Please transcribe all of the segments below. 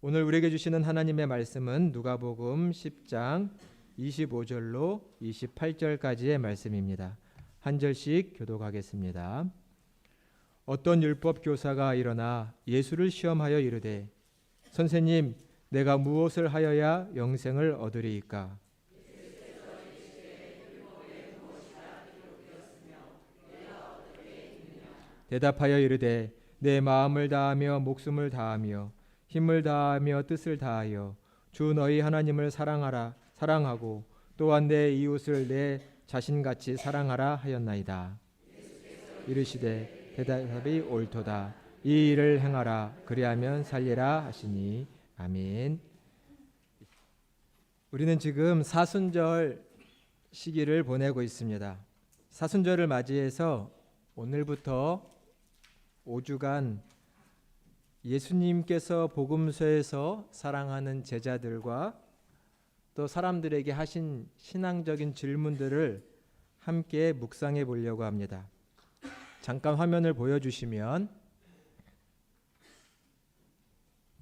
오늘 우리에게 주시는 하나님의 말씀은 누가복음 10장 25절로 28절까지의 말씀입니다. 한 절씩 교독하겠습니다. 어떤 율법 교사가 일어나 예수를 시험하여 이르되 선생님, 내가 무엇을 하여야 영생을 얻으리이까? 대답하여 이르되 내 마음을 다하며 목숨을 다하며 힘을 다하며 뜻을 다하여 주 너희 하나님을 사랑하고 또한 내 이웃을 내 자신같이 사랑하라 하였나이다. 이르시되 대답이 옳도다. 이 일을 행하라. 그리하면 살리라 하시니. 아멘. 우리는 지금 사순절 시기를 보내고 있습니다. 사순절을 맞이해서 오늘부터 5주간 예수님께서 복음서에서 사랑하는 제자들과 또 사람들에게 하신 신앙적인 질문들을 함께 묵상해 보려고 합니다. 잠깐 화면을 보여주시면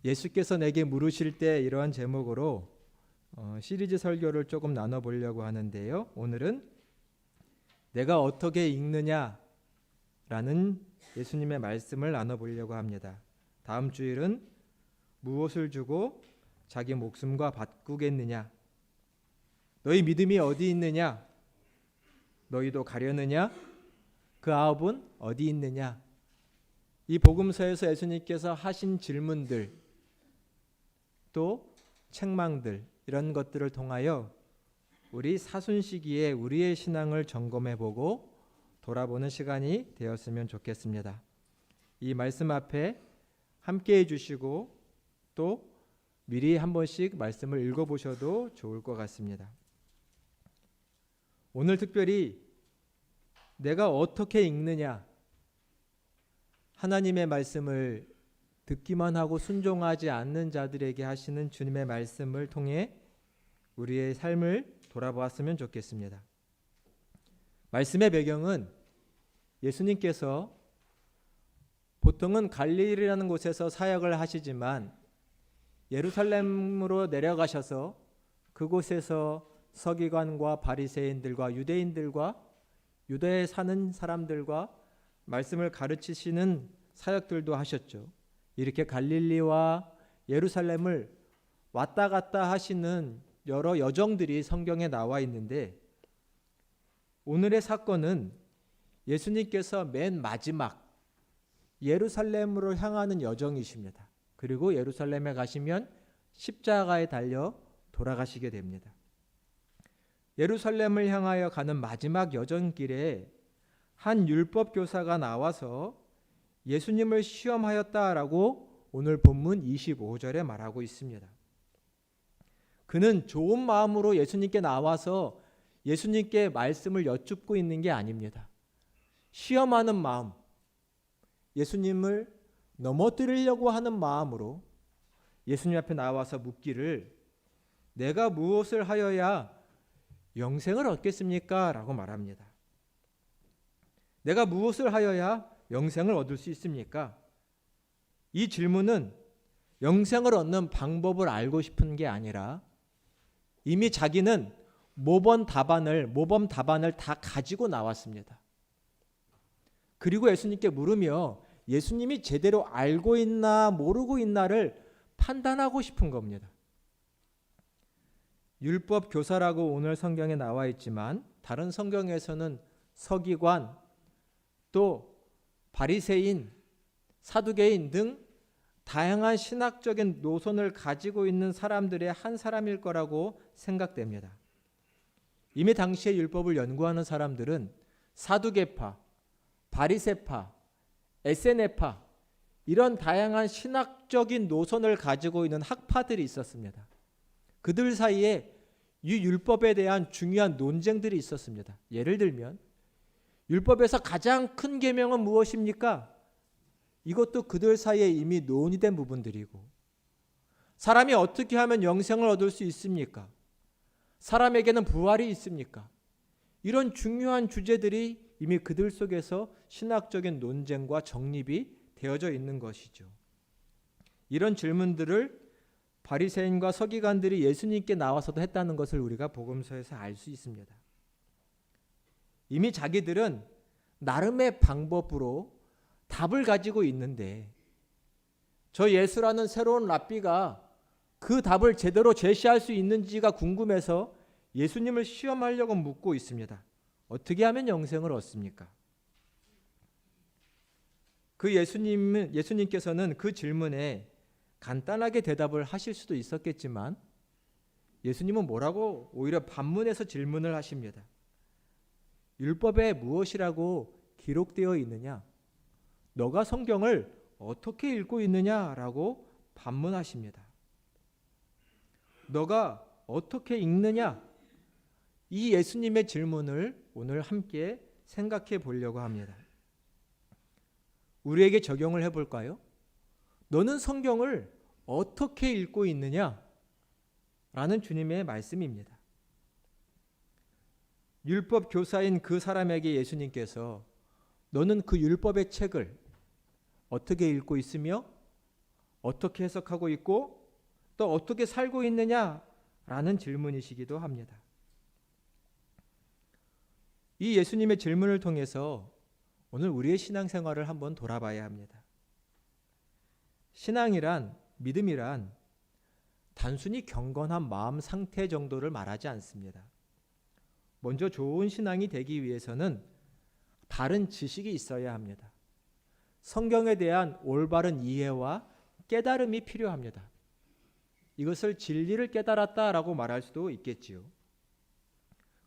예수께서 내게 물으실 때 이러한 제목으로 시리즈 설교를 조금 나눠보려고 하는데요. 오늘은 내가 어떻게 읽느냐라는 예수님의 말씀을 나눠보려고 합니다. 다음 주일은 무엇을 주고 자기 목숨과 바꾸겠느냐? 너희 믿음이 어디 있느냐? 너희도 가려느냐? 그 아홉은 어디 있느냐? 이 복음서에서 예수님께서 하신 질문들, 또 책망들, 이런 것들을 통하여 우리 사순 시기에 우리의 신앙을 점검해보고 돌아보는 시간이 되었으면 좋겠습니다. 이 말씀 앞에 함께 해주시고 또 미리 한 번씩 말씀을 읽어보셔도 좋을 것 같습니다. 오늘 특별히 내가 어떻게 읽느냐, 하나님의 말씀을 듣기만 하고 순종하지 않는 자들에게 하시는 주님의 말씀을 통해 우리의 삶을 돌아보았으면 좋겠습니다. 말씀의 배경은 예수님께서 보통은 갈릴리라는 곳에서 사역을 하시지만 예루살렘으로 내려가셔서 그곳에서 서기관과 바리새인들과 유대인들과 유대에 사는 사람들과 말씀을 가르치시는 사역들도 하셨죠. 이렇게 갈릴리와 예루살렘을 왔다 갔다 하시는 여러 여정들이 성경에 나와 있는데 오늘의 사건은 예수님께서 맨 마지막 예루살렘으로 향하는 여정이십니다. 그리고 예루살렘에 가시면 십자가에 달려 돌아가시게 됩니다. 예루살렘을 향하여 가는 마지막 여정길에 한 율법 교사가 나와서 예수님을 시험하였다라고 오늘 본문 25절에 말하고 있습니다. 그는 좋은 마음으로 예수님께 나와서 예수님께 말씀을 여쭙고 있는 게 아닙니다. 시험하는 마음, 예수님을 넘어뜨리려고 하는 마음으로 예수님 앞에 나와서 묻기를 내가 무엇을 하여야 영생을 얻겠습니까? 라고 말합니다. 내가 무엇을 하여야 영생을 얻을 수 있습니까? 이 질문은 영생을 얻는 방법을 알고 싶은 게 아니라 이미 자기는 모범 답안을 다 가지고 나왔습니다. 그리고 예수님께 물으며 예수님이 제대로 알고 있나 모르고 있나를 판단하고 싶은 겁니다. 율법 교사라고 오늘 성경에 나와 있지만 다른 성경에서는 서기관, 또 바리새인, 사두개인 등 다양한 신학적인 노선을 가지고 있는 사람들의 한 사람일 거라고 생각됩니다. 이미 당시의 율법을 연구하는 사람들은 사두개파, 바리새파, 에세네파 이런 다양한 신학적인 노선을 가지고 있는 학파들이 있었습니다. 그들 사이에 이 율법에 대한 중요한 논쟁들이 있었습니다. 예를 들면 율법에서 가장 큰 계명은 무엇입니까? 이것도 그들 사이에 이미 논의된 부분들이고 사람이 어떻게 하면 영생을 얻을 수 있습니까? 사람에게는 부활이 있습니까? 이런 중요한 주제들이 이미 그들 속에서 신학적인 논쟁과 정립이 되어져 있는 것이죠. 이런 질문들을 바리새인과 서기관들이 예수님께 나와서도 했다는 것을 우리가 복음서에서 알 수 있습니다. 이미 자기들은 나름의 방법으로 답을 가지고 있는데 저 예수라는 새로운 랍비가 그 답을 제대로 제시할 수 있는지가 궁금해서 예수님을 시험하려고 묻고 있습니다. 어떻게 하면 영생을 얻습니까? 그 예수님께서는 그 질문에 간단하게 대답을 하실 수도 있었겠지만 예수님은 뭐라고 오히려 반문해서 질문을 하십니다. 율법에 무엇이라고 기록되어 있느냐? 너가 성경을 어떻게 읽고 있느냐라고 반문하십니다. 너가 어떻게 읽느냐? 이 예수님의 질문을 오늘 함께 생각해 보려고 합니다. 우리에게 적용을 해볼까요? 너는 성경을 어떻게 읽고 있느냐? 라는 주님의 말씀입니다. 율법 교사인 그 사람에게 예수님께서 너는 그 율법의 책을 어떻게 읽고 있으며 어떻게 해석하고 있고 또 어떻게 살고 있느냐라는 질문이시기도 합니다. 이 예수님의 질문을 통해서 오늘 우리의 신앙생활을 한번 돌아봐야 합니다. 신앙이란, 믿음이란 단순히 경건한 마음 상태 정도를 말하지 않습니다. 먼저 좋은 신앙이 되기 위해서는 바른 지식이 있어야 합니다. 성경에 대한 올바른 이해와 깨달음이 필요합니다. 이것을 진리를 깨달았다라고 말할 수도 있겠지요.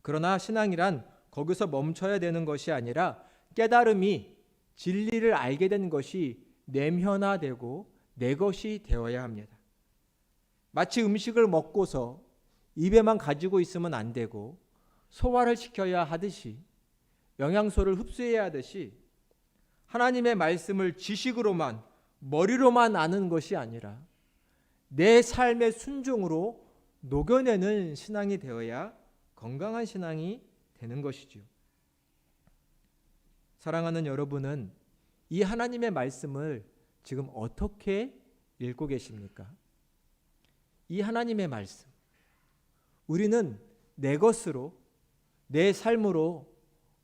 그러나 신앙이란 거기서 멈춰야 되는 것이 아니라 깨달음이 진리를 알게 된 것이 내면화되고 내 것이 되어야 합니다. 마치 음식을 먹고서 입에만 가지고 있으면 안 되고 소화를 시켜야 하듯이 영양소를 흡수해야 하듯이 하나님의 말씀을 지식으로만 머리로만 아는 것이 아니라 내 삶의 순종으로 녹여내는 신앙이 되어야 건강한 신앙이 되는 것이지요. 사랑하는 여러분은 이 하나님의 말씀을 지금 어떻게 읽고 계십니까? 이 하나님의 말씀, 우리는 내 것으로 내 삶으로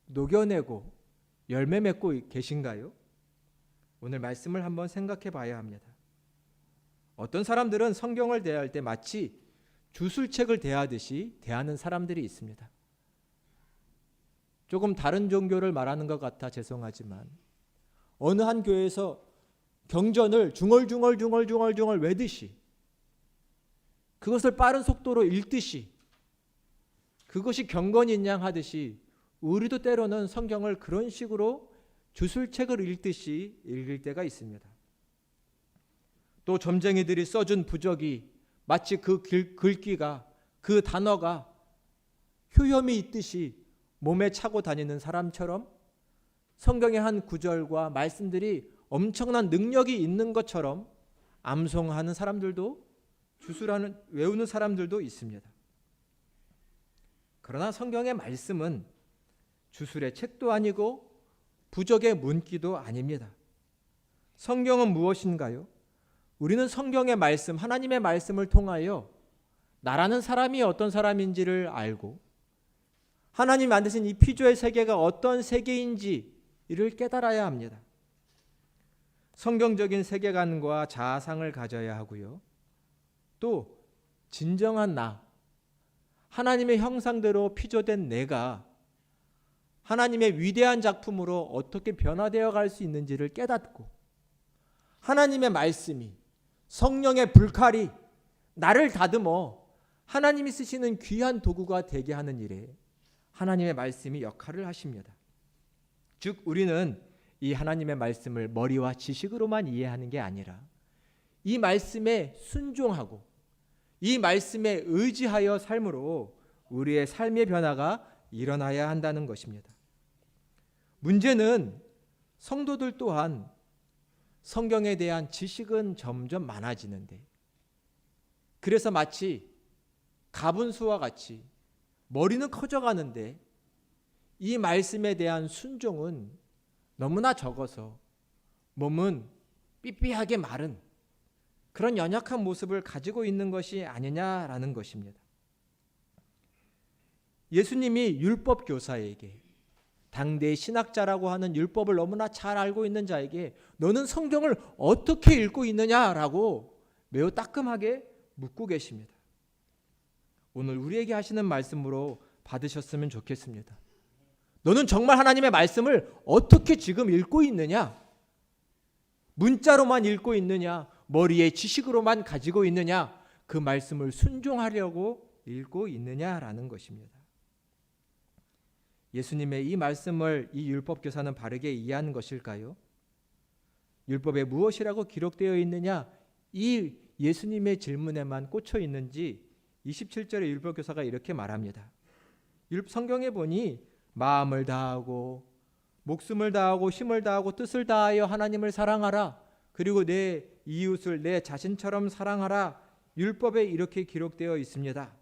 녹여내고 열매 맺고 계신가요? 오늘 말씀을 한번 생각해 봐야 합니다. 어떤 사람들은 성경을 대할 때 마치 주술책을 대하듯이 대하는 사람들이 있습니다. 조금 다른 종교를 말하는 것 같아 죄송하지만 어느 한 교회에서 경전을 중얼중얼 외듯이 그것을 빠른 속도로 읽듯이 그것이 경건인 양 하듯이 우리도 때로는 성경을 그런 식으로 주술책을 읽듯이 읽을 때가 있습니다. 또 점쟁이들이 써준 부적이 마치 그 글귀가 그 단어가 효염이 있듯이 몸에 차고 다니는 사람처럼 성경의 한 구절과 말씀들이 엄청난 능력이 있는 것처럼 암송하는 사람들도 외우는 사람들도 있습니다. 그러나 성경의 말씀은 주술의 책도 아니고 부적의 문기도 아닙니다. 성경은 무엇인가요? 우리는 성경의 말씀, 하나님의 말씀을 통하여 나라는 사람이 어떤 사람인지를 알고 하나님이 만드신 이 피조의 세계가 어떤 세계인지를 깨달아야 합니다. 성경적인 세계관과 자아상을 가져야 하고요. 또 진정한 나, 하나님의 형상대로 피조된 내가 하나님의 위대한 작품으로 어떻게 변화되어 갈 수 있는지를 깨닫고 하나님의 말씀이 성령의 불칼이 나를 다듬어 하나님이 쓰시는 귀한 도구가 되게 하는 일에 하나님의 말씀이 역할을 하십니다. 즉 우리는 이 하나님의 말씀을 머리와 지식으로만 이해하는 게 아니라 이 말씀에 순종하고 이 말씀에 의지하여 삶으로 우리의 삶의 변화가 일어나야 한다는 것입니다. 문제는 성도들 또한 성경에 대한 지식은 점점 많아지는데 그래서 마치 가분수와 같이 머리는 커져가는데 이 말씀에 대한 순종은 너무나 적어서 몸은 삐삐하게 마른 그런 연약한 모습을 가지고 있는 것이 아니냐라는 것입니다. 예수님이 율법 교사에게, 당대의 신학자라고 하는 율법을 너무나 잘 알고 있는 자에게 너는 성경을 어떻게 읽고 있느냐라고 매우 따끔하게 묻고 계십니다. 오늘 우리에게 하시는 말씀으로 받으셨으면 좋겠습니다. 너는 정말 하나님의 말씀을 어떻게 지금 읽고 있느냐? 문자로만 읽고 있느냐? 머리에 지식으로만 가지고 있느냐? 그 말씀을 순종하려고 읽고 있느냐라는 것입니다. 예수님의 이 말씀을 이 율법 교사는 바르게 이해하는 것일까요? 율법에 무엇이라고 기록되어 있느냐? 이 예수님의 질문에만 꽂혀 있는지 27절에 율법 교사가 이렇게 말합니다. 성경에 보니 마음을 다하고 목숨을 다하고 힘을 다하고 뜻을 다하여 하나님을 사랑하라. 그리고 내 이웃을 내 자신처럼 사랑하라. 율법에 이렇게 기록되어 있습니다.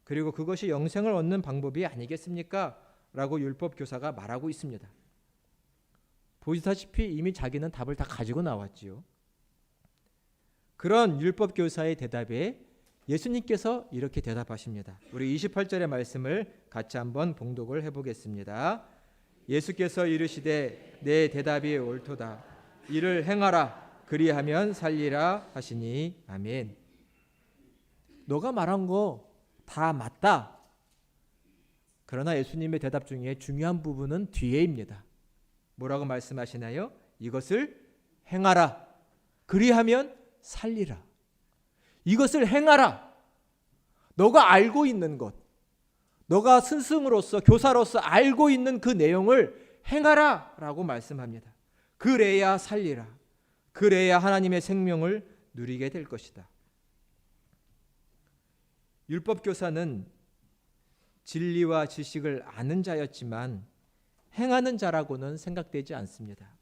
그리고 그것이 영생을 얻는 방법이 아니겠습니까? 라고 율법 교사가 말하고 있습니다. 보시다시피 이미 자기는 답을 다 가지고 나왔지요. 그런 율법 교사의 대답에 예수님께서 이렇게 대답하십니다. 우리 28절의 말씀을 같이 한번 봉독을 해보겠습니다. 예수께서 이르시되 내 대답이 옳도다. 이를 행하라. 그리하면 살리라 하시니 아멘. 너가 말한 거 다 맞다. 그러나 예수님의 대답 중에 중요한 부분은 뒤에입니다. 뭐라고 말씀하시나요? 이것을 행하라. 그리하면 살리라. 이것을 행하라. 너가 알고 있는 것, 너가 스승으로서 교사로서 알고 있는 그 내용을 행하라 라고 말씀합니다. 그래야 살리라. 그래야 하나님의 생명을 누리게 될 것이다. 율법교사는 진리와 지식을 아는 자였지만 행하는 자라고는 생각되지 않습니다.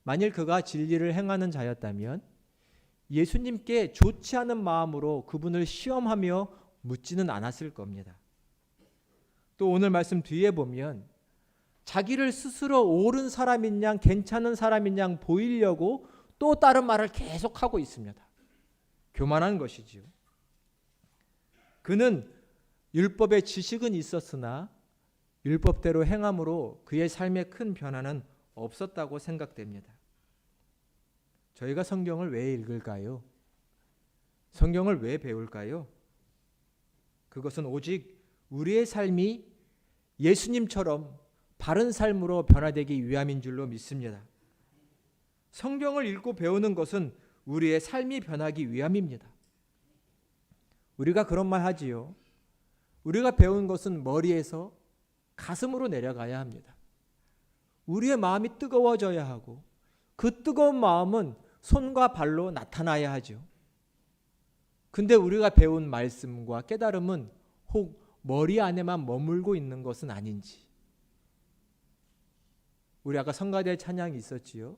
만일 그가 진리를 행하는 자였다면 예수님께 좋지 않은 마음으로 그분을 시험하며 묻지는 않았을 겁니다. 또 오늘 말씀 뒤에 보면 자기를 스스로 옳은 사람인 양 괜찮은 사람인 양 보이려고 또 다른 말을 계속하고 있습니다. 교만한 것이지요. 그는 율법의 지식은 있었으나 율법대로 행함으로 그의 삶에 큰 변화는 없었다고 생각됩니다. 저희가 성경을 왜 읽을까요? 성경을 왜 배울까요? 그것은 오직 우리의 삶이 예수님처럼 바른 삶으로 변화되기 위함인 줄로 믿습니다. 성경을 읽고 배우는 것은 우리의 삶이 변하기 위함입니다. 우리가 그런 말 하지요. 우리가 배운 것은 머리에서 가슴으로 내려가야 합니다. 우리의 마음이 뜨거워져야 하고 그 뜨거운 마음은 손과 발로 나타나야 하죠. 근데 우리가 배운 말씀과 깨달음은 혹 머리 안에만 머물고 있는 것은 아닌지. 우리 아까 성가대 찬양이 있었지요.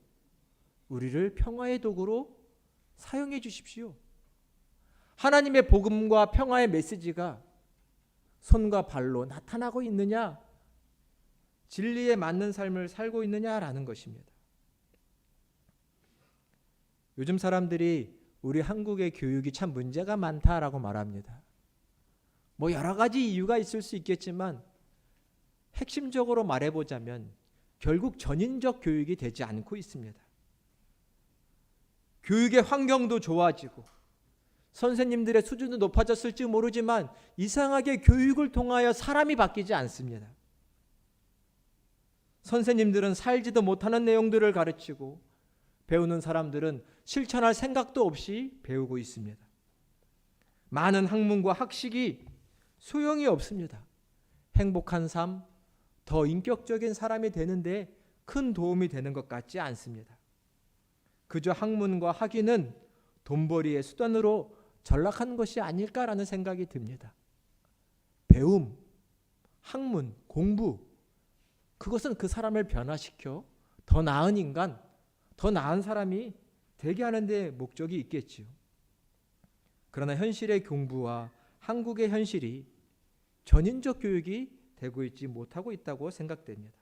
우리를 평화의 도구로 사용해 주십시오. 하나님의 복음과 평화의 메시지가 손과 발로 나타나고 있느냐, 진리에 맞는 삶을 살고 있느냐라는 것입니다. 요즘 사람들이 우리 한국의 교육이 참 문제가 많다라고 말합니다. 뭐 여러 가지 이유가 있을 수 있겠지만 핵심적으로 말해보자면 결국 전인적 교육이 되지 않고 있습니다. 교육의 환경도 좋아지고 선생님들의 수준도 높아졌을지 모르지만 이상하게 교육을 통하여 사람이 바뀌지 않습니다. 선생님들은 살지도 못하는 내용들을 가르치고 배우는 사람들은 실천할 생각도 없이 배우고 있습니다. 많은 학문과 학식이 소용이 없습니다. 행복한 삶, 더 인격적인 사람이 되는데 큰 도움이 되는 것 같지 않습니다. 그저 학문과 학위는 돈벌이의 수단으로 전락한 것이 아닐까라는 생각이 듭니다. 배움, 학문, 공부, 그것은 그 사람을 변화시켜 더 나은 인간, 더 나은 사람이 되게 하는 데 목적이 있겠지요. 그러나 현실의 공부와 한국의 현실이 전인적 교육이 되고 있지 못하고 있다고 생각됩니다.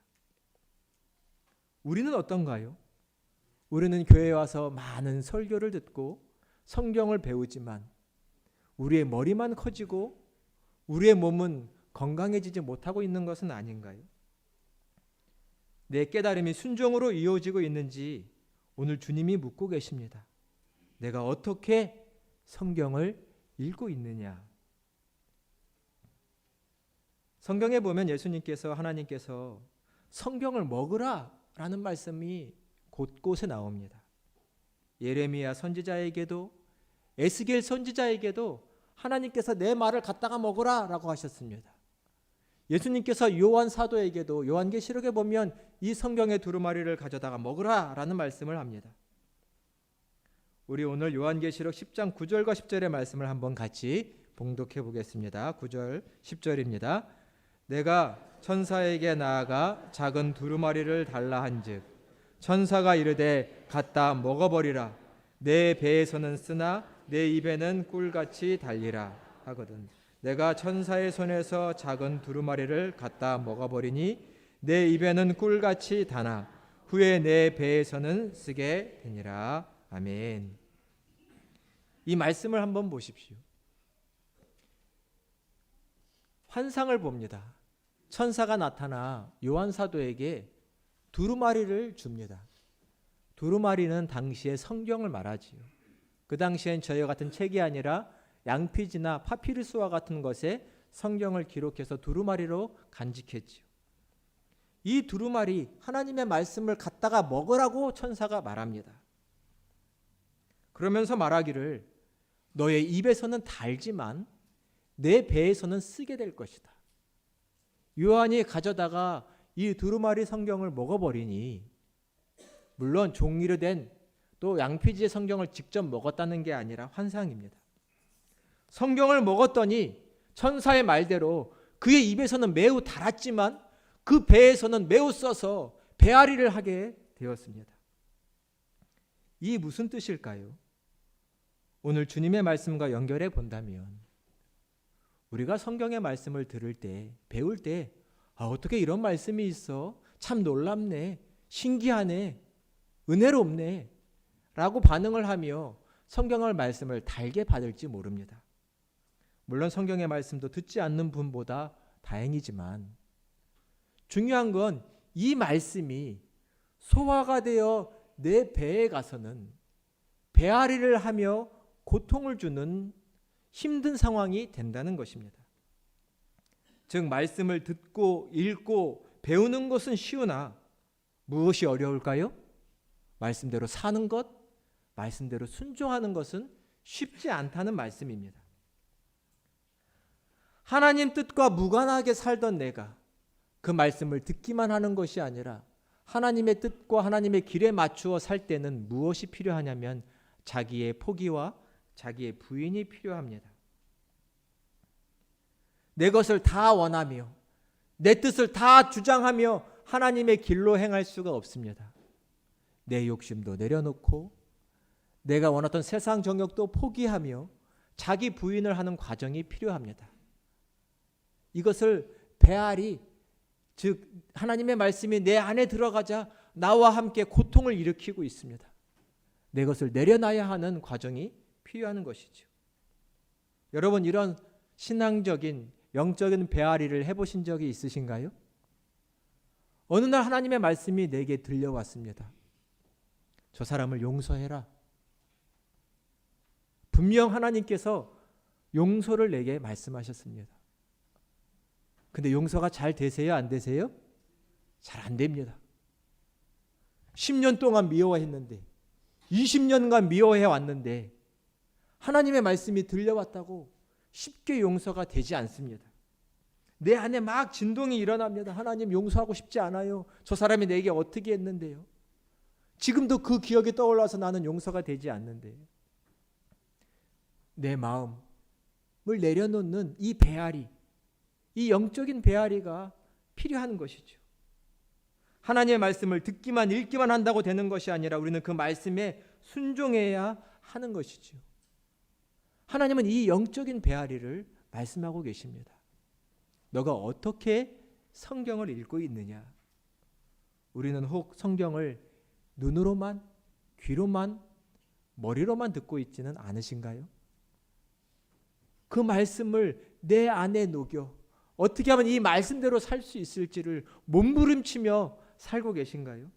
우리는 어떤가요? 우리는 교회에 와서 많은 설교를 듣고 성경을 배우지만 우리의 머리만 커지고 우리의 몸은 건강해지지 못하고 있는 것은 아닌가요? 내 깨달음이 순종으로 이어지고 있는지 오늘 주님이 묻고 계십니다. 내가 어떻게 성경을 읽고 있느냐? 성경에 보면 예수님께서, 하나님께서 성경을 먹으라 라는 말씀이 곳곳에 나옵니다. 예레미야 선지자에게도, 에스겔 선지자에게도 하나님께서 내 말을 갖다가 먹으라 라고 하셨습니다. 예수님께서 요한 사도에게도 요한계시록에 보면 이 성경의 두루마리를 가져다가 먹으라 라는 말씀을 합니다. 우리 오늘 요한계시록 10장 9절과 10절의 말씀을 한번 같이 봉독해 보겠습니다. 9절 10절입니다. 내가 천사에게 나아가 작은 두루마리를 달라 한즉 천사가 이르되 갖다 먹어버리라. 내 배에서는 쓰나 내 입에는 꿀같이 달리라 하거든. 내가 천사의 손에서 작은 두루마리를 갖다 먹어버리니 내 입에는 꿀같이 다나 후에 내 배에서는 쓰게 되니라. 아멘. 이 말씀을 한번 보십시오. 환상을 봅니다. 천사가 나타나 요한 사도에게 두루마리를 줍니다. 두루마리는 당시의 성경을 말하지요. 그 당시엔 저희와 같은 책이 아니라 양피지나 파피루스와 같은 것에 성경을 기록해서 두루마리로 간직했지요. 이 두루마리, 하나님의 말씀을 갖다가 먹으라고 천사가 말합니다. 그러면서 말하기를 너의 입에서는 달지만 내 배에서는 쓰게 될 것이다. 요한이 가져다가 이 두루마리 성경을 먹어버리니, 물론 종이로 된 또 양피지의 성경을 직접 먹었다는 게 아니라 환상입니다. 성경을 먹었더니 천사의 말대로 그의 입에서는 매우 달았지만 그 배에서는 매우 써서 배앓이를 하게 되었습니다. 이 무슨 뜻일까요? 오늘 주님의 말씀과 연결해 본다면 우리가 성경의 말씀을 들을 때, 배울 때 어떻게 이런 말씀이 있어? 참 놀랍네, 신기하네, 은혜롭네 라고 반응을 하며 성경의 말씀을 달게 받을지 모릅니다. 물론 성경의 말씀도 듣지 않는 분보다 다행이지만 중요한 건 이 말씀이 소화가 되어 내 배에 가서는 배앓이를 하며 고통을 주는 힘든 상황이 된다는 것입니다. 즉 말씀을 듣고 읽고 배우는 것은 쉬우나 무엇이 어려울까요? 말씀대로 사는 것, 말씀대로 순종하는 것은 쉽지 않다는 말씀입니다. 하나님 뜻과 무관하게 살던 내가 그 말씀을 듣기만 하는 것이 아니라 하나님의 뜻과 하나님의 길에 맞추어 살 때는 무엇이 필요하냐면 자기의 포기와 자기의 부인이 필요합니다. 내 것을 다 원하며 내 뜻을 다 주장하며 하나님의 길로 행할 수가 없습니다. 내 욕심도 내려놓고 내가 원했던 세상 정욕도 포기하며 자기 부인을 하는 과정이 필요합니다. 이것을 배앓이, 즉 하나님의 말씀이 내 안에 들어가자 나와 함께 고통을 일으키고 있습니다. 내 것을 내려놔야 하는 과정이 필요한 것이죠. 여러분 이런 신앙적인 영적인 배앓이를 해보신 적이 있으신가요? 어느 날 하나님의 말씀이 내게 들려왔습니다. 저 사람을 용서해라. 분명 하나님께서 용서를 내게 말씀하셨습니다. 근데 용서가 잘 되세요? 안 되세요? 잘 안 됩니다. 10년 동안 미워했는데 20년간 미워해 왔는데 하나님의 말씀이 들려왔다고 쉽게 용서가 되지 않습니다. 내 안에 막 진동이 일어납니다. 하나님 용서하고 싶지 않아요. 저 사람이 내게 어떻게 했는데요. 지금도 그 기억이 떠올라서 나는 용서가 되지 않는데 내 마음을 내려놓는 이 배앓이, 이 영적인 배앓이가 필요한 것이죠. 하나님의 말씀을 듣기만 읽기만 한다고 되는 것이 아니라 우리는 그 말씀에 순종해야 하는 것이죠. 하나님은 이 영적인 배앓이를 말씀하고 계십니다. 너가 어떻게 성경을 읽고 있느냐? 우리는 혹 성경을 눈으로만, 귀로만, 머리로만 듣고 있지는 않으신가요? 그 말씀을 내 안에 녹여 어떻게 하면 이 말씀대로 살 수 있을지를 몸부림치며 살고 계신가요?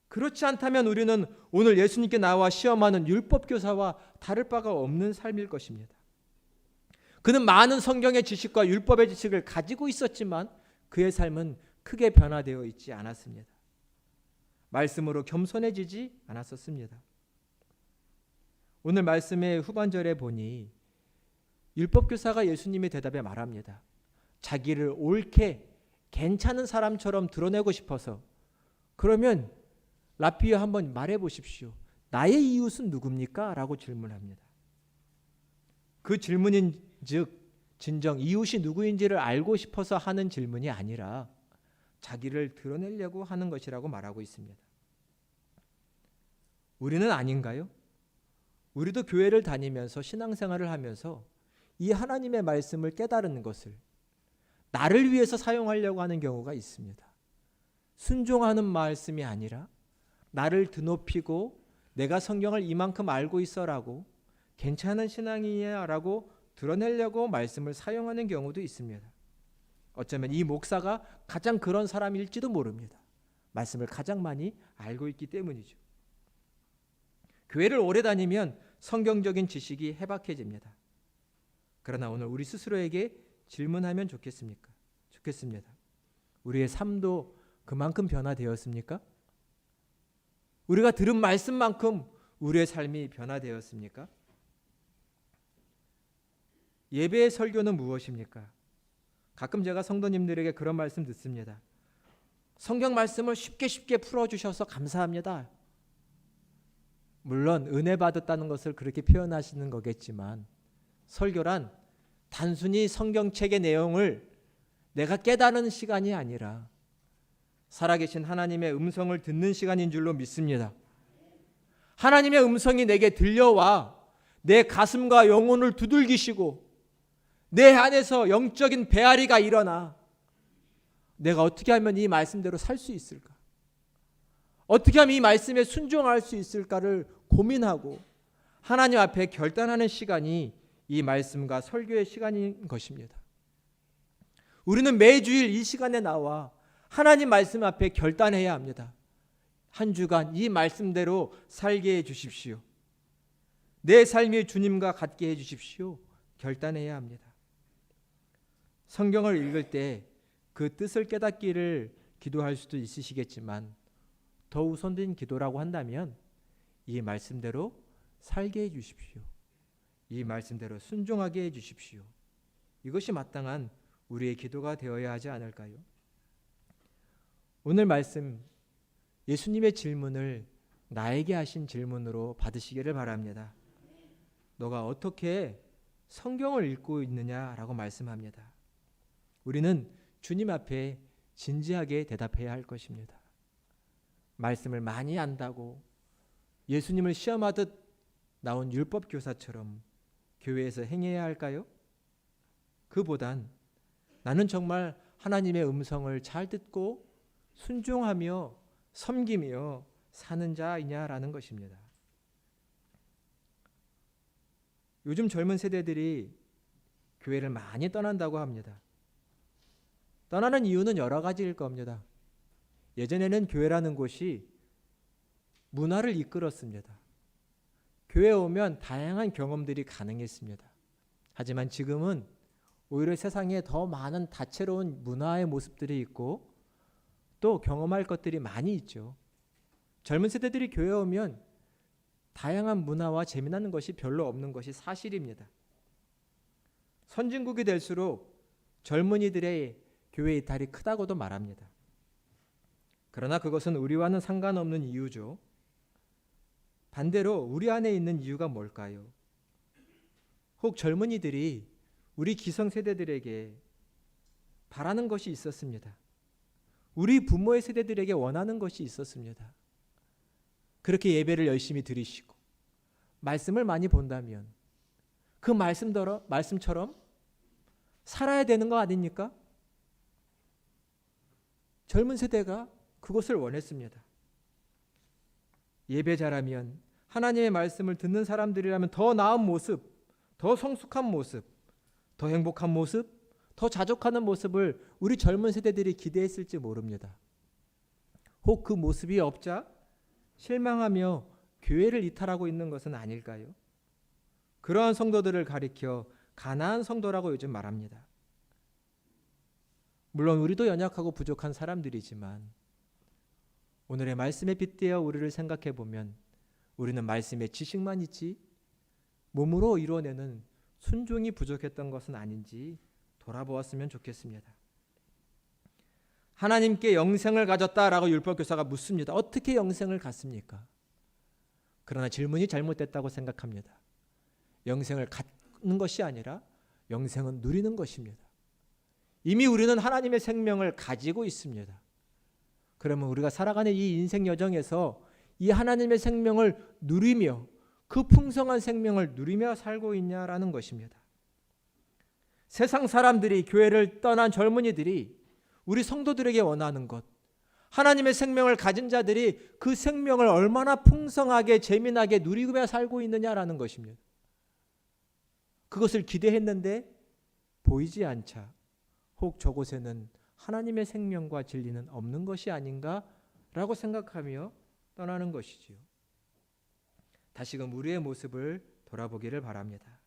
그렇지 않다면 우리는 오늘 예수님께 나와 시험하는 율법교사와 다를 바가 없는 삶일 것입니다. 그는 많은 성경의 지식과 율법의 지식을 가지고 있었지만 그의 삶은 크게 변화되어 있지 않았습니다. 말씀으로 겸손해지지 않았었습니다. 오늘 말씀의 후반절에 보니 율법교사가 예수님의 대답에 말합니다. 자기를 옳게 괜찮은 사람처럼 드러내고 싶어서 그러면 라피어 한번 말해 보십시오. 나의 이웃은 누굽니까? 라고 질문합니다. 그 질문인 즉 진정 이웃이 누구인지를 알고 싶어서 하는 질문이 아니라 자기를 드러내려고 하는 것이라고 말하고 있습니다. 우리는 아닌가요? 우리도 교회를 다니면서 신앙생활을 하면서 이 하나님의 말씀을 깨달은 것을 나를 위해서 사용하려고 하는 경우가 있습니다. 순종하는 말씀이 아니라 나를 드높이고 내가 성경을 이만큼 알고 있어라고 괜찮은 신앙이야 라고 드러내려고 말씀을 사용하는 경우도 있습니다. 어쩌면 이 목사가 가장 그런 사람일지도 모릅니다. 말씀을 가장 많이 알고 있기 때문이죠. 교회를 오래 다니면 성경적인 지식이 해박해집니다. 그러나 오늘 우리 스스로에게 질문하면 좋겠습니다. 우리의 삶도 그만큼 변화되었습니까? 우리가 들은 말씀만큼 우리의 삶이 변화되었습니까? 예배의 설교는 무엇입니까? 가끔 제가 성도님들에게 그런 말씀 듣습니다. 성경 말씀을 쉽게 풀어주셔서 감사합니다. 물론 은혜 받았다는 것을 그렇게 표현하시는 거겠지만 설교란 단순히 성경책의 내용을 내가 깨달은 시간이 아니라 살아계신 하나님의 음성을 듣는 시간인 줄로 믿습니다. 하나님의 음성이 내게 들려와 내 가슴과 영혼을 두들기시고 내 안에서 영적인 배앓이가 일어나 내가 어떻게 하면 이 말씀대로 살 수 있을까? 어떻게 하면 이 말씀에 순종할 수 있을까를 고민하고 하나님 앞에 결단하는 시간이 이 말씀과 설교의 시간인 것입니다. 우리는 매주일 이 시간에 나와 하나님 말씀 앞에 결단해야 합니다. 한 주간 이 말씀대로 살게 해 주십시오. 내 삶이 주님과 같게 해 주십시오. 결단해야 합니다. 성경을 읽을 때 그 뜻을 깨닫기를 기도할 수도 있으시겠지만 더 우선된 기도라고 한다면 이 말씀대로 살게 해 주십시오. 이 말씀대로 순종하게 해 주십시오. 이것이 마땅한 우리의 기도가 되어야 하지 않을까요? 오늘 말씀 예수님의 질문을 나에게 하신 질문으로 받으시기를 바랍니다. 너가 어떻게 성경을 읽고 있느냐라고 말씀합니다. 우리는 주님 앞에 진지하게 대답해야 할 것입니다. 말씀을 많이 안다고 예수님을 시험하듯 나온 율법 교사처럼 교회에서 행해야 할까요? 그보단 나는 정말 하나님의 음성을 잘 듣고 순종하며 섬기며 사는 자이냐라는 것입니다. 요즘 젊은 세대들이 교회를 많이 떠난다고 합니다. 떠나는 이유는 여러 가지일 겁니다. 예전에는 교회라는 곳이 문화를 이끌었습니다. 교회에 오면 다양한 경험들이 가능했습니다. 하지만 지금은 오히려 세상에 더 많은 다채로운 문화의 모습들이 있고 또 경험할 것들이 많이 있죠. 젊은 세대들이 교회에 오면 다양한 문화와 재미나는 것이 별로 없는 것이 사실입니다. 선진국이 될수록 젊은이들의 교회 이탈이 크다고도 말합니다. 그러나 그것은 우리와는 상관없는 이유죠. 반대로 우리 안에 있는 이유가 뭘까요? 혹 젊은이들이 우리 기성세대들에게 바라는 것이 있었습니다. 우리 부모의 세대들에게 원하는 것이 있었습니다. 그렇게 예배를 열심히 드리시고 말씀을 많이 본다면 그 말씀처럼 살아야 되는 거 아닙니까? 젊은 세대가 그것을 원했습니다. 예배 잘하면 하나님의 말씀을 듣는 사람들이라면 더 나은 모습, 더 성숙한 모습, 더 행복한 모습, 더 자족하는 모습을 우리 젊은 세대들이 기대했을지 모릅니다. 혹 그 모습이 없자 실망하며 교회를 이탈하고 있는 것은 아닐까요? 그러한 성도들을 가리켜 가난한 성도라고 요즘 말합니다. 물론 우리도 연약하고 부족한 사람들이지만 오늘의 말씀에 빗대어 우리를 생각해 보면 우리는 말씀의 지식만 있지 몸으로 이루어내는 순종이 부족했던 것은 아닌지 돌아보았으면 좋겠습니다. 하나님께 영생을 가졌다라고 율법교사가 묻습니다. 어떻게 영생을 갖습니까? 그러나 질문이 잘못됐다고 생각합니다. 영생을 갖는 것이 아니라 영생은 누리는 것입니다. 이미 우리는 하나님의 생명을 가지고 있습니다. 그러면 우리가 살아가는 이 인생 여정에서 이 하나님의 생명을 누리며 그 풍성한 생명을 누리며 살고 있냐라는 것입니다. 세상 사람들이, 교회를 떠난 젊은이들이 우리 성도들에게 원하는 것, 하나님의 생명을 가진 자들이 그 생명을 얼마나 풍성하게 재미나게 누리며 살고 있느냐라는 것입니다. 그것을 기대했는데 보이지 않자 혹 저곳에는 하나님의 생명과 진리는 없는 것이 아닌가라고 생각하며 떠나는 것이지요. 다시금 우리의 모습을 돌아보기를 바랍니다.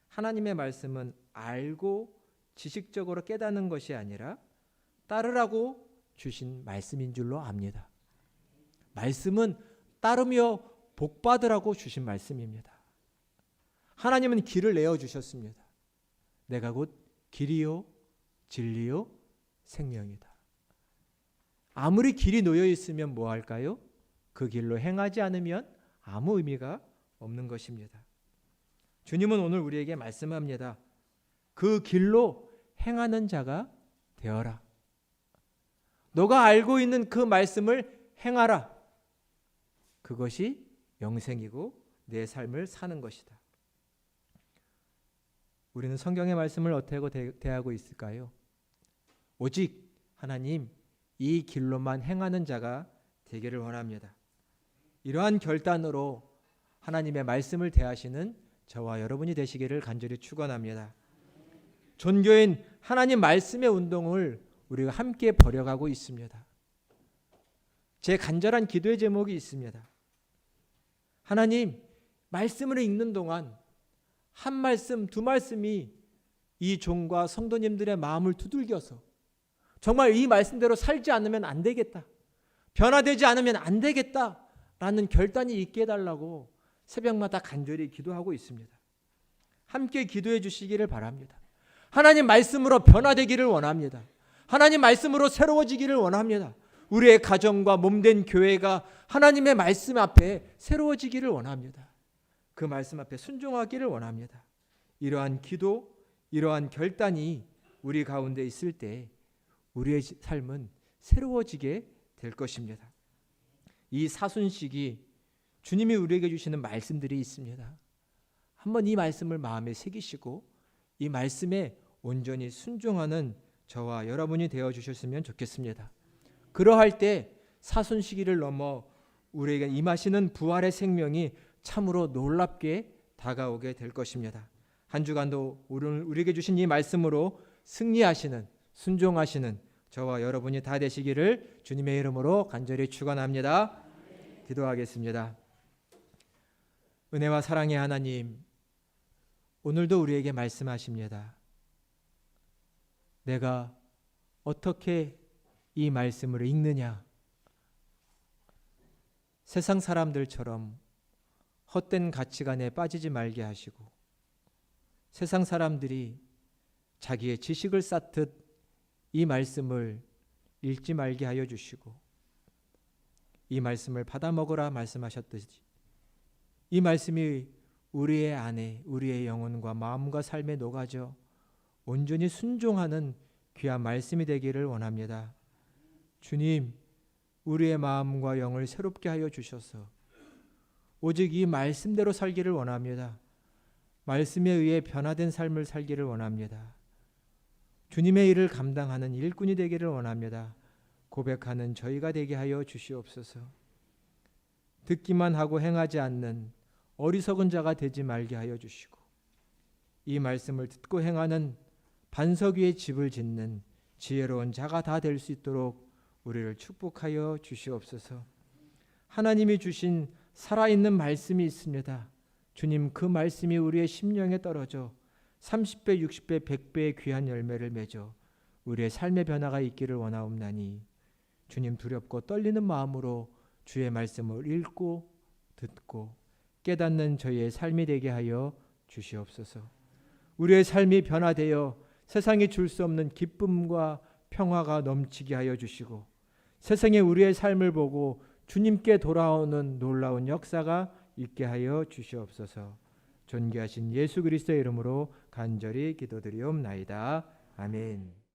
하나님의 말씀은 알고 지식적으로 깨닫는 것이 아니라 따르라고 주신 말씀인 줄로 압니다. 말씀은 따르며 복받으라고 주신 말씀입니다. 하나님은 길을 내어주셨습니다. 내가 곧 길이요 진리요 생명이다. 아무리 길이 놓여 있으면 뭐 할까요? 그 길로 행하지 않으면 아무 의미가 없는 것입니다. 주님은 오늘 우리에게 말씀합니다. 그 길로 행하는 자가 되어라. 너가 알고 있는 그 말씀을 행하라. 그것이 영생이고 내 삶을 사는 것이다. 우리는 성경의 말씀을 어떻게 대하고 있을까요? 오직 하나님 이 길로만 행하는 자가 되기를 원합니다. 이러한 결단으로 하나님의 말씀을 대하시는 저와 여러분이 되시기를 간절히 축원합니다. 존교인 하나님 말씀의 운동을 우리가 함께 벌여가고 있습니다. 제 간절한 기도의 제목이 있습니다. 하나님, 말씀을 읽는 동안 한 말씀, 두 말씀이 이 종과 성도님들의 마음을 두들겨서 정말 이 말씀대로 살지 않으면 안 되겠다, 변화되지 않으면 안 되겠다라는 결단이 있게 해달라고 새벽마다 간절히 기도하고 있습니다. 함께 기도해 주시기를 바랍니다. 하나님 말씀으로 변화되기를 원합니다. 하나님 말씀으로 새로워지기를 원합니다. 우리의 가정과 몸된 교회가 하나님의 말씀 앞에 새로워지기를 원합니다. 그 말씀 앞에 순종하기를 원합니다. 이러한 기도, 이러한 결단이 우리 가운데 있을 때 우리의 삶은 새로워지게 될 것입니다. 이 사순식이 주님이 우리에게 주시는 말씀들이 있습니다. 한번 이 말씀을 마음에 새기시고 이 말씀에 온전히 순종하는 저와 여러분이 되어 주셨으면 좋겠습니다. 그러할 때 사순시기를 넘어 우리에게 임하시는 부활의 생명이 참으로 놀랍게 다가오게 될 것입니다. 한 주간도 우리에게 주신 이 말씀으로 승리하시는, 순종하시는 저와 여러분이 다 되시기를 주님의 이름으로 간절히 축원합니다. 기도하겠습니다. 은혜와 사랑의 하나님, 오늘도 우리에게 말씀하십니다. 내가 어떻게 이 말씀을 읽느냐? 세상 사람들처럼 헛된 가치관에 빠지지 말게 하시고 세상 사람들이 자기의 지식을 쌓듯 이 말씀을 읽지 말게 하여 주시고 이 말씀을 받아 먹으라 말씀하셨듯이 이 말씀이 우리의 안에 우리의 영혼과 마음과 삶에 녹아져 온전히 순종하는 귀한 말씀이 되기를 원합니다. 주님, 우리의 마음과 영을 새롭게 하여 주셔서 오직 이 말씀대로 살기를 원합니다. 말씀에 의해 변화된 삶을 살기를 원합니다. 주님의 일을 감당하는 일꾼이 되기를 원합니다. 고백하는 저희가 되게 하여 주시옵소서. 듣기만 하고 행하지 않는 어리석은 자가 되지 말게 하여 주시고, 이 말씀을 듣고 행하는 반석 위에 집을 짓는 지혜로운 자가 다 될 수 있도록 우리를 축복하여 주시옵소서. 하나님이 주신 살아있는 말씀이 있습니다. 주님, 그 말씀이 우리의 심령에 떨어져 30배, 60배, 100배의 귀한 열매를 맺어 우리의 삶의 변화가 있기를 원하옵나니, 주님, 두렵고 떨리는 마음으로 주의 말씀을 읽고 듣고 깨닫는 저희의 삶이 되게 하여 주시옵소서. 우리의 삶이 변화되어 세상이 줄 수 없는 기쁨과 평화가 넘치게 하여 주시고, 세상에 우리의 삶을 보고 주님께 돌아오는 놀라운 역사가 있게 하여 주시옵소서. 존귀하신 예수 그리스도의 이름으로 간절히 기도드리옵나이다. 아멘.